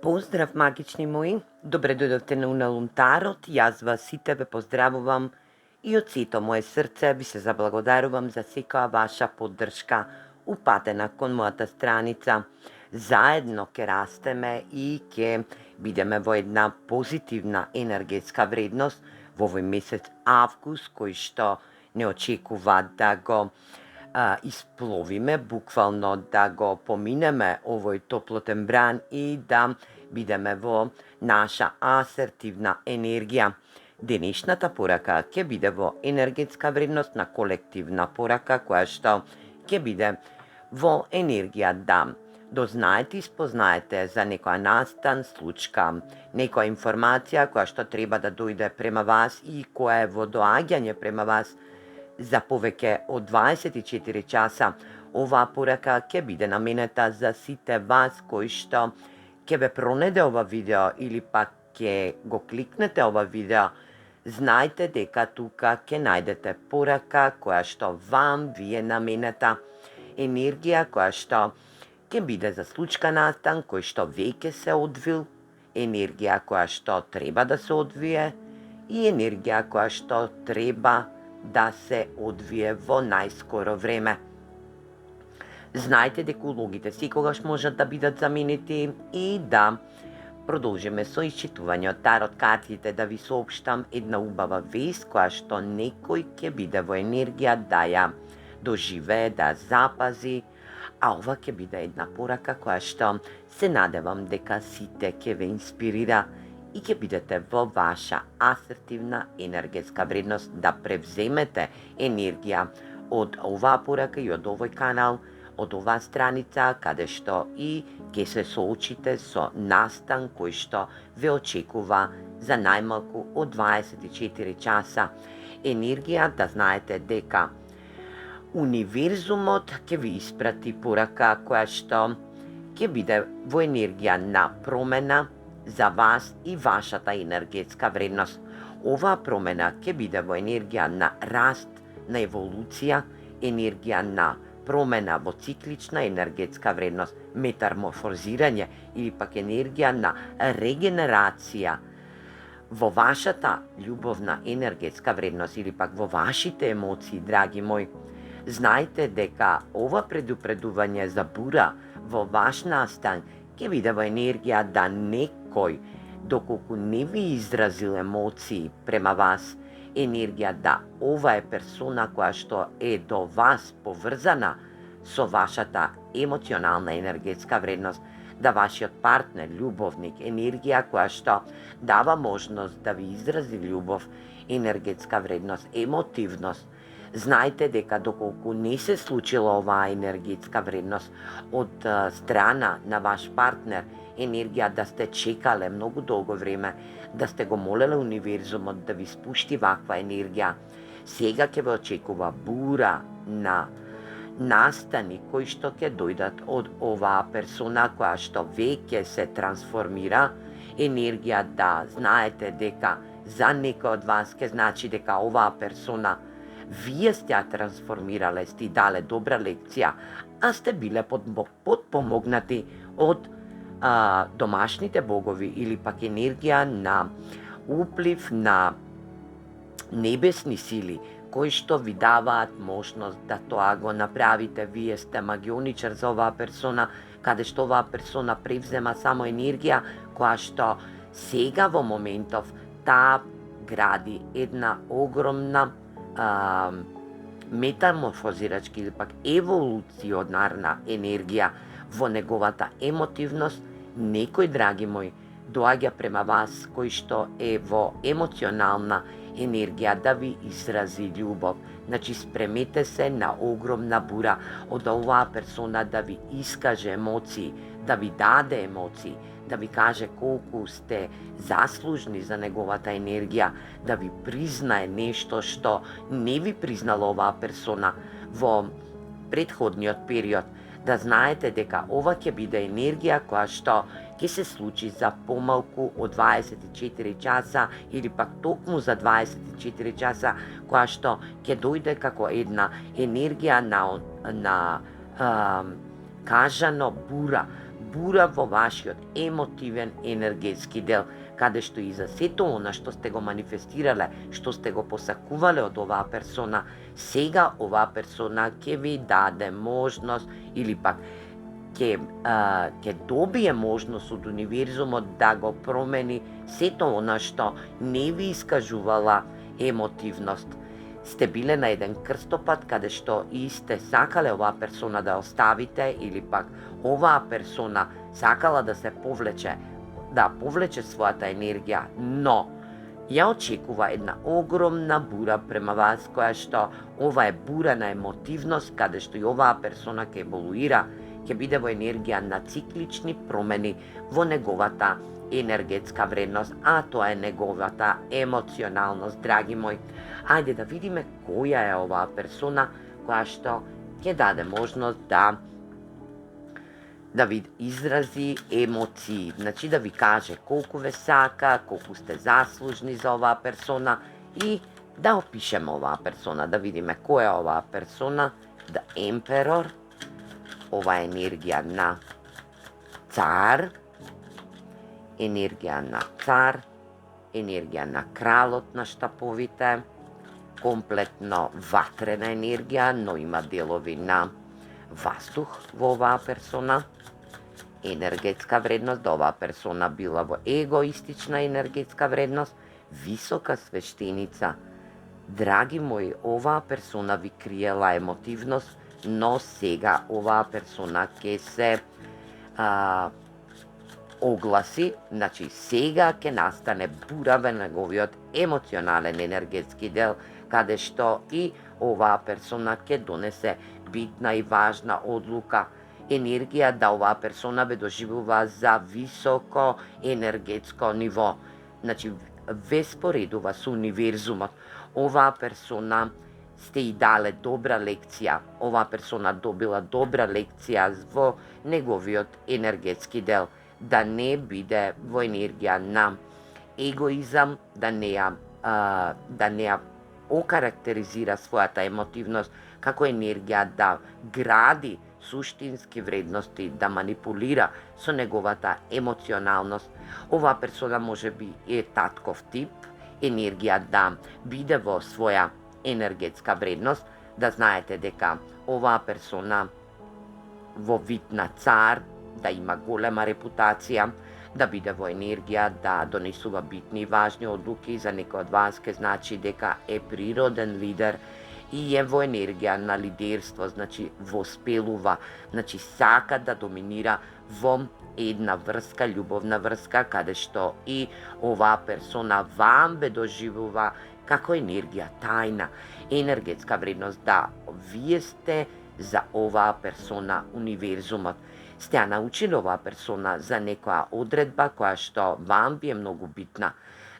Поздрав, магични мои! Добре дојдовте на Уналум Тарот. Јас вас сите ве поздравувам и од сето мое срце ви се заблагодарувам за секоја ваша поддршка упатена кон мојата страница. Заедно ќе растеме и ќе бидеме во една позитивна енергетска вредност во овој месец август, кој што не очекува да го испловиме, буквално да го поминеме овој топлотен бран и да бидеме во наша асертивна енергија. Денешната порака ќе биде во енергетска вредност на колективна порака, која што ќе биде во енергија да дознаете и спознаете за некоја настан, случка, некоја информација која што треба да дојде према вас и која е во доаѓање према вас за повеќе од 24 часа. Оваа порака ќе биде наменета за сите вас кои што ќе ве пронеде ова видео или пак ќе го кликнете ова видео. Знајте дека тука ќе најдете порака која што вам ви е наменета. Енергија која што ќе биде за случка настан, кој што веќе се одвил, енергија која што треба да се одвие и енергија која што треба да се одвие во најскоро време. Знајте дека улогите секогаш можат да бидат заменети и да продолжиме со исчитување од тарот картите, да ви соопштам една убава вест која што некој ќе биде во енергија да ја доживее, да запази, а ова ќе биде една порака која што се надевам дека сите ќе ве инспирира и ќе бидете во ваша асертивна енергетска вредност да превземете енергија од оваа порака и од овој канал, од оваа страница, каде што и ќе се соочите со настан кој што ве очекува за најмалку од 24 часа. Енергија, да знаете дека универзумот ќе ви испрати порака која што ќе биде во енергија на промена за вас и вашата енергетска вредност. Оваа промена ќе биде во енергија на раст, на еволуција, енергија на промена во циклична енергетска вредност, метаморфозирање или пак енергија на регенерација во вашата љубовна енергетска вредност или пак во вашите емоции, драги мои. Знајте дека ова предупредување за бура во ваш настан ќе биде во енергија да некој, доколку не ви изразил емоции према вас, енергија да ова е персона која што е до вас поврзана со вашата емоционална енергетска вредност, да вашиот партнер, љубовник, енергија која што дава можност да ви изрази љубов, енергетска вредност, емотивност. Знајте дека доколку не се случила оваа енергетска вредност од страна на ваш партнер, енергија да сте чекале многу долго време, да сте го молеле универзумот да ви спушти ваква енергија, сега ќе ве очекува бура на настани кои што ќе дојдат од оваа персона која што веќе се трансформира. Енергија да знаете дека за некој од вас ќе значи дека оваа персона вие сте ја трансформирале, сте дале добра лекција, а сте биле подпомогнати од домашните богови или пак енергија на уплив на небесни сили кои што ви даваат можност да тоа го направите. Вие сте магионичар за оваа персона, каде што оваа персона превзема само енергија која што сега во моментов таа гради една огромна метаморфозирачки или пак еволуционарна енергија во неговата емотивност. Некој, драги мои, доаѓа према вас кој што е во емоционална енергија да ви изрази љубов. Значи, спремете се на огромна бура од оваа персона да ви искаже емоции, да ви даде емоции, да ви каже колку сте заслужни за неговата енергија, да ви признае нешто што не ви признала оваа персона во претходниот период. Да знаете дека ова ќе биде енергија која што ќе се случи за помалку од 24 часа или пак токму за 24 часа, која што ќе дојде како една енергија на кажано бура, бура во вашиот емотивен енергетски дел, каде што и за сето она што сте го манифестирале, што сте го посакувале од оваа персона, сега оваа персона ќе ви даде можност или пак ќе добие можност од универзумот да го промени сето она што не ви искажувала емотивност. Сте биле на еден крстопат каде што и сте сакале оваа персона да оставите или пак оваа персона сакала да се повлече својата енергија, но ја очекува една огромна бура према вас, која што ова е бура на емотивност, каде што и оваа персона ќе еволуира, ќе биде во енергија на циклични промени во неговата енергетска вредност, а тоа е неговата емоционалност, драги мои. Ајде да видиме која е оваа персона која што ќе даде можност да ви изрази емоции, значи да ви каже колку ве сака, колку сте заслужни за оваа персона и да опишеме оваа персона, да видиме која е оваа персона. The Emperor, ова е енергија на цар, енергија на кралот на штаповите, комплетно ватрена енергија, но има делови на ваздух во оваа персона. Енергетска вредност, да оваа персона била во егоистична енергетска вредност, висока свештеница. Драги мои, оваа персона ви криела емотивност, но сега оваа персона ќе се огласи, значи сега ќе настане бура во неговиот емоционален енергетски дел, каде што и оваа персона ќе донесе битна и важна одлука. Енергија да оваа персона ве доживува за високо енергетско ниво. Значи, ве споредува со универзумот. Оваа персона сте и дале добра лекција. Оваа персона добила добра лекција во неговиот енергетски дел. Да не биде во енергија на егоизам, да не ја окарактеризира својата емотивност како енергија да гради суштински вредности, да манипулира со неговата емоционалност. Оваа персона може би е татков тип, енергија да биде во своја енергетска вредност, да знаете дека оваа персона во вид на цар, да има голема репутација, да биде во енергија да донесува битни и важни одлуки, за некој од вас ке значи дека е природен лидер и е во енергија на лидерство, значи воспелува, значи сака да доминира во една врска, љубовна врска, каде што и оваа персона вам бе доживува како енергија тајна, енергетска вредност, да вие сте за оваа персона универзумот. Сте ја научили оваа персона за некоја одредба која што вам би е многу битна,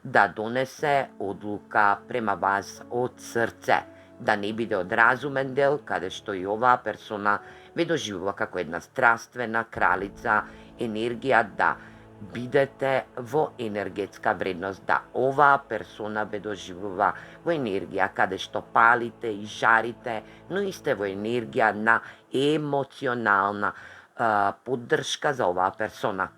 да донесе одлука према вас од срце, да не биде од разумен дел, каде што и оваа персона ве доживува како една страствена кралица, енергија да бидете во енергетска вредност, да оваа персона ве доживува во енергија каде што палите и жарите, но и сте во енергија на емоционална поддршка за оваа персона.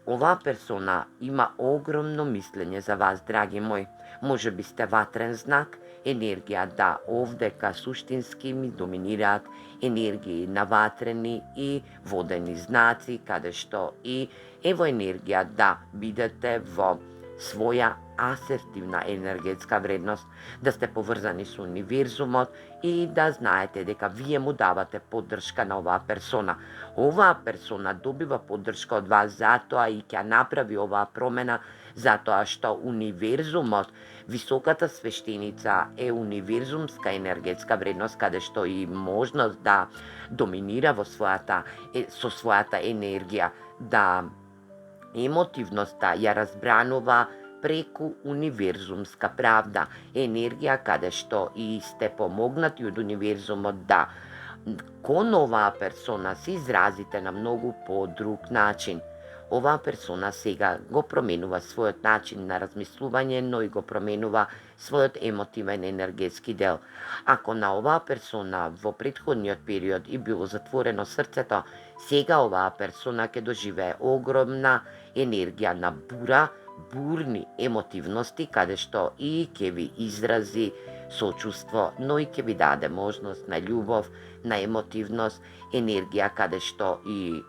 Оваа персона има огромно мислење за вас, драги мои. Може би сте ватрен знак, енергија да овдека суштински ми доминираат енергии на ватрени и водени знаци, каде што и е во енергија да бидете во своја асертивна енергетска вредност, да сте поврзани со универзумот и да знаете дека вие му давате поддршка на оваа персона. Оваа персона добива поддршка од вас, затоа и ќе направи оваа промена, затоа што универзумот, високата свештеница е универзумска енергетска вредност, каде што и можност да доминира во со својата енергија, да емотивноста ја разбранува преку универзумска правда, енергија каде што и сте помогнати од универзумот да кон оваа персона се изразите на многу подруг начин. Оваа персона сега го променува својот начин на размислување, но и го променува својот емотивен енергетски дел. Ако на оваа персона во претходниот период и било затворено срцето, сега оваа персона ќе доживее огромна енергија на бурни емотивности, каде што и ќе ви изрази сочувство, но и ќе ви даде можност на љубов, на емотивност, енергија каде што и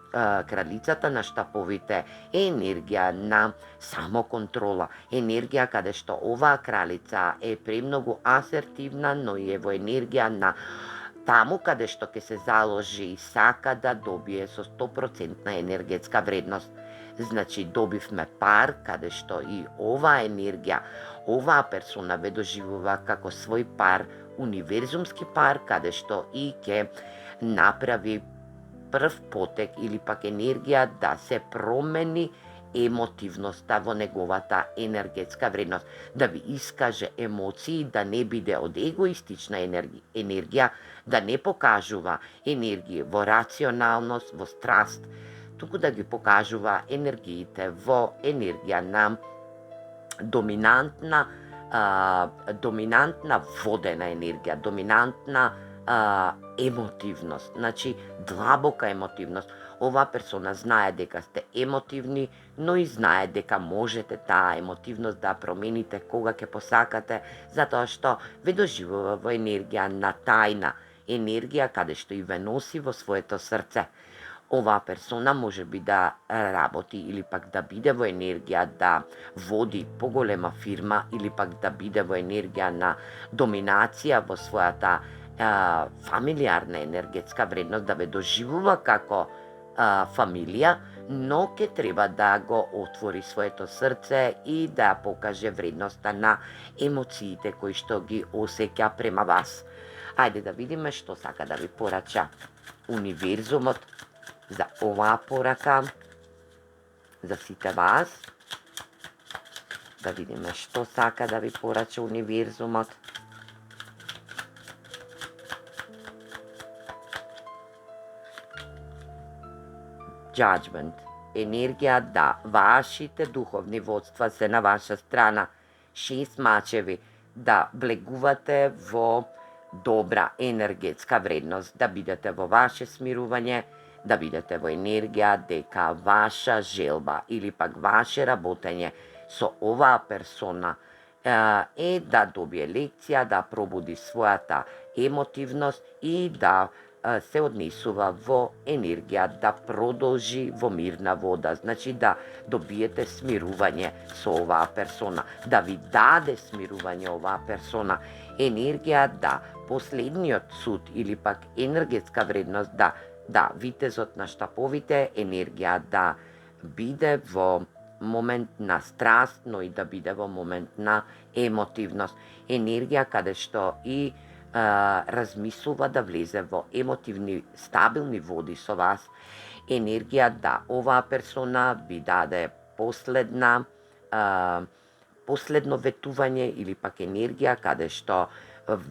кралицата на штаповите е енергија на самоконтрола, енергија каде што оваа кралица е премногу асертивна, но и е во енергија на таму каде што ќе се заложи и сака да добие со 100% енергетска вредност. Значи, добивме пар, каде што и оваа енергија, оваа персона ве доживува како свој пар, универзумски пар, каде што и ќе направи прв потек или пак енергија да се промени емотивноста во неговата енергетска вредност, да ви искаже емоции, да не биде од егоистична енергија, да не покажува енергија во рационалност, во страст, туку да ги покажува енергиите во енергија на доминантна водена енергија, доминантна емотивност, значи длабока емотивност. Оваа персона знае дека сте емотивни, но и знае дека можете таа емотивност да промените кога ќе посакате, затоа што ве доживува во енергија на тајна, енергија каде што и ве носи во своето срце. Оваа персона може би да работи или пак да биде во енергија да води поголема фирма или пак да биде во енергија на доминација во својата фамилиарна енергетска вредност, да ве доживува како фамилија, но ќе треба да го отвори своето срце и да покаже вредноста на емоциите кои што ги осеќа према вас. Ајде да видиме што сака да ви порача универзумот за оваа порака, за сите вас. Да видиме што сака да ви порача универзумот. Judgment. Енергија да вашите духовни водства се на ваша страна. 6 мачеви. Да влегувате во добра енергетска вредност, да бидете во ваше смирување, да бидете во енергија дека ваша желба или пак ваше работење со оваа персона е да добие лекција, да пробуди својата емотивност и да се однесува во енергија да продолжи во мирна вода. Значи да добиете смирување со оваа персона, да ви даде смирување оваа персона, енергија да последниот суд или пак енергетска вредност да витезот на штаповите, енергија да биде во момент на страст, но и да биде во момент на емотивност. Енергија каде што и размислува да влезе во емотивни, стабилни води со вас. Енергија да оваа персона ви даде последно ветување или пак енергија каде што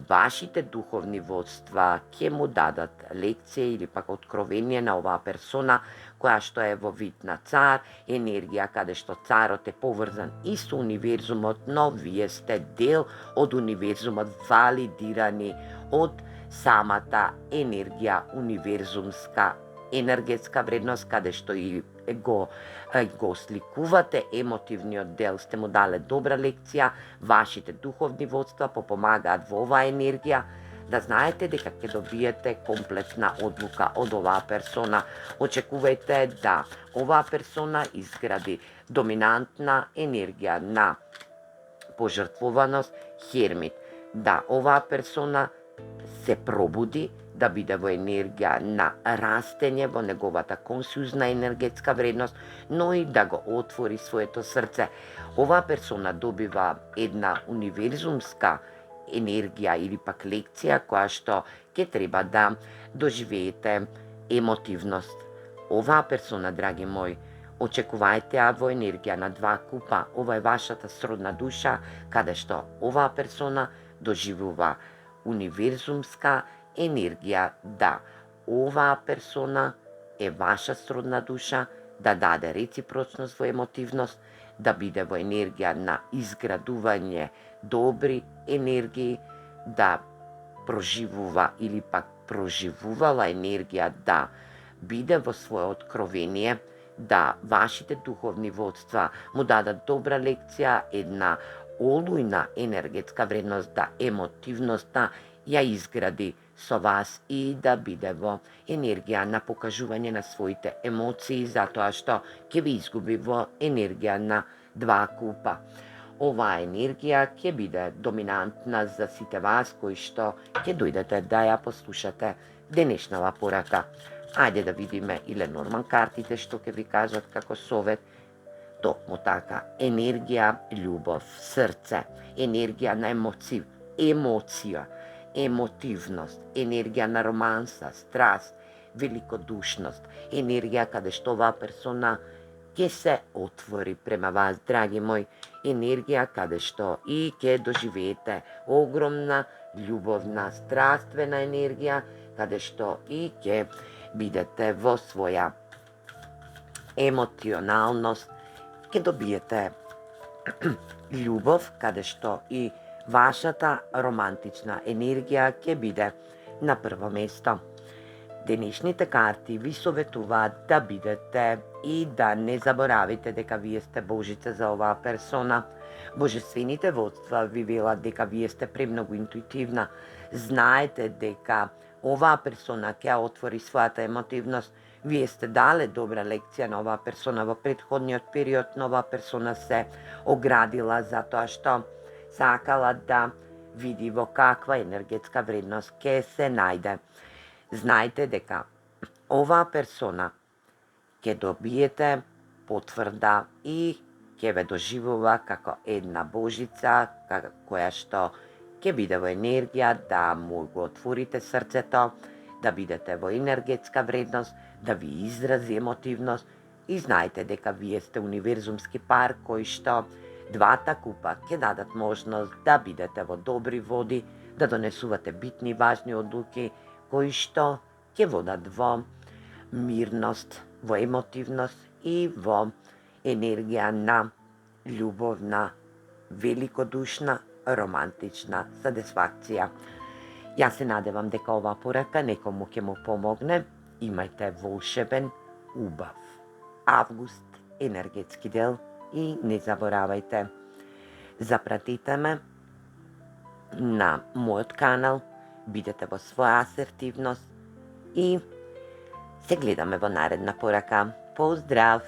вашите духовни водства ќе му дадат лекција или пак откровение на оваа персона која што е во вид на цар, енергија каде што царот е поврзан и со универзумот, но вие сте дел од универзумот, валидирани од самата енергија универзумска енергетска вредност, каде што и го сликувате емотивниот дел, сте му дале добра лекција, вашите духовни водства попомагаат во оваа енергија, да знаете дека ќе добиете комплексна одлука од оваа персона. Очекувајте да оваа персона изгради доминантна енергија на пожртвуваност, хермит, да оваа персона се пробуди, да биде во енергија на растење во неговата консузна енергетска вредност, но и да го отвори своето срце. Оваа персона добива една универзумска енергија или пак лекција која што ќе треба да доживеете емотивност. Оваа персона, драги мои, очекувајте ја во енергија на 2 купа. Ова е вашата сродна душа, каде што оваа персона доживува универзумска енергија да оваа персона е ваша сродна душа, да даде реципрочност во емотивност, да биде во енергија на изградување добри енергии, да проживува или пак проживувала енергија да биде во свое откровение, да вашите духовни водства му дадат добра лекција, една олујна енергетска вредност, да емотивноста ја изгради со вас и да биде во енергија на покажување на своите емоции, затоа што ќе ви изгуби во енергија на два купа. Оваа енергија ќе биде доминантна за сите вас кои што ќе дојдете да ја послушате денешнава порака. Ајде да видиме и Ленорман картите што ќе ви кажат како совет. Токму така, енергија, љубов, срце, енергија на емоција, емотивност, енергија на романса, страст, великодушност, енергија каде што оваа персона ќе се отвори према вас, драги мои, енергија каде што и ќе доживеете огромна љубовна, страствена енергија, каде што и ќе бидете во своја емотионалност, ќе добиете љубов, каде што и вашата романтична енергија ќе биде на прво место. Денешните карти ви советуваат да бидете и да не заборавите дека вие сте Божица за оваа персона. Божествените водства ви велат дека вие сте премногу интуитивна. Знаете дека оваа персона ќе отвори својата емотивност. Вие сте дале добра лекција на оваа персона во претходниот период, но оваа персона се оградила затоа што сакала да види во каква енергетска вредност ќе се најде. Знаете дека оваа персона ќе добиете потврда и ќе ве доживува како една Божица која што ќе биде во енергија да му го отворите срцето, да бидете во енергетска вредност, да ви изрази емотивност и знаете дека вие сте универзумски пар кој што двата купа ќе дадат можност да бидете во добри води, да донесувате битни важни одлуки кои што ќе водат во мирност, во емотивност и во енергија на љубовна, великодушна, романтична сатисфакција. Јас се надевам дека оваа порака некому ќе му помогне. Имајте волшебен, убав август енергетски дел и не заборавајте, запратите ме на мојот канал, бидете во своја асертивност и се гледаме во наредна порака. Поздрав!